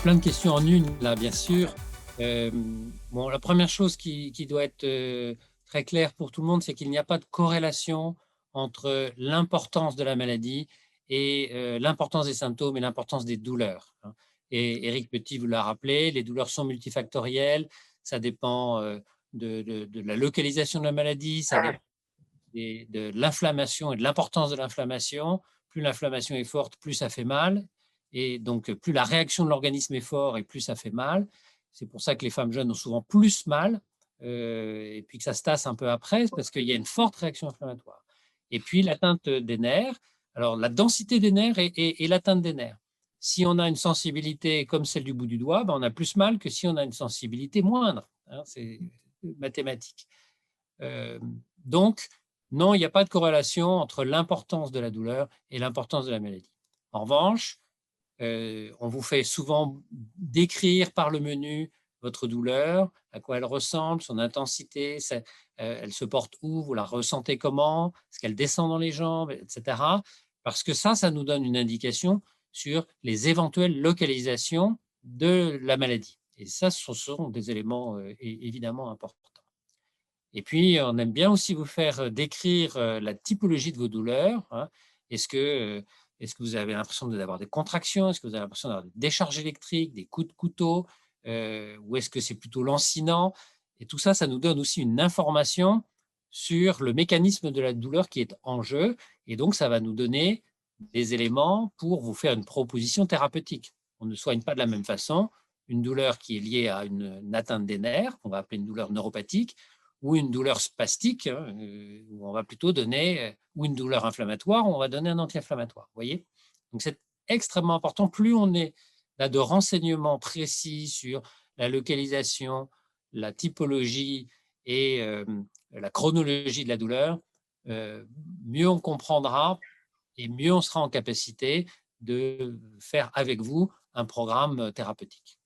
Plein de questions en une, là, bien sûr. Bon, la première chose qui doit être très claire pour tout le monde, c'est qu'il n'y a pas de corrélation entre l'importance de la maladie et l'importance des symptômes et l'importance des douleurs, hein. Et Éric Petit vous l'a rappelé, les douleurs sont multifactorielles, ça dépend de la localisation de la maladie, ça dépend de l'inflammation et de l'importance de l'inflammation. Plus l'inflammation est forte, plus ça fait mal. Et donc, plus la réaction de l'organisme est forte et plus ça fait mal. C'est pour ça que les femmes jeunes ont souvent plus mal, et puis que ça se tasse un peu après, parce qu'il y a une forte réaction inflammatoire. Et puis, l'atteinte des nerfs. Alors, la densité des nerfs et l'atteinte des nerfs. Si on a une sensibilité comme celle du bout du doigt, ben on a plus mal que si on a une sensibilité moindre, hein, c'est mathématique. Euh, donc, non, il n'y a pas de corrélation entre l'importance de la douleur et l'importance de la maladie. En revanche, on vous fait souvent décrire par le menu votre douleur, à quoi elle ressemble, son intensité, elle se porte où, vous la ressentez comment, est-ce qu'elle descend dans les jambes, etc. Parce que ça nous donne une indication sur les éventuelles localisations de la maladie. Et ça, ce sont des éléments évidemment importants. Et puis, on aime bien aussi vous faire décrire la typologie de vos douleurs, hein. Est-ce que, est-ce que vous avez l'impression d'avoir des contractions? Est-ce que vous avez l'impression d'avoir des décharges électriques, des coups de couteau? Ou est-ce que c'est plutôt lancinant? Et tout ça, ça nous donne aussi une information sur le mécanisme de la douleur qui est en jeu. Et donc, ça va nous donner des éléments pour vous faire une proposition thérapeutique. On ne soigne pas de la même façon une douleur qui est liée à une atteinte des nerfs, qu'on va appeler une douleur neuropathique, ou une douleur spastique, hein, où on va plutôt donner, ou une douleur inflammatoire, où on va donner un anti-inflammatoire. Vous voyez? Donc, c'est extrêmement important. Plus on a de renseignements précis sur la localisation, la typologie et la chronologie de la douleur, euh, mieux on comprendra et mieux on sera en capacité de faire avec vous un programme thérapeutique.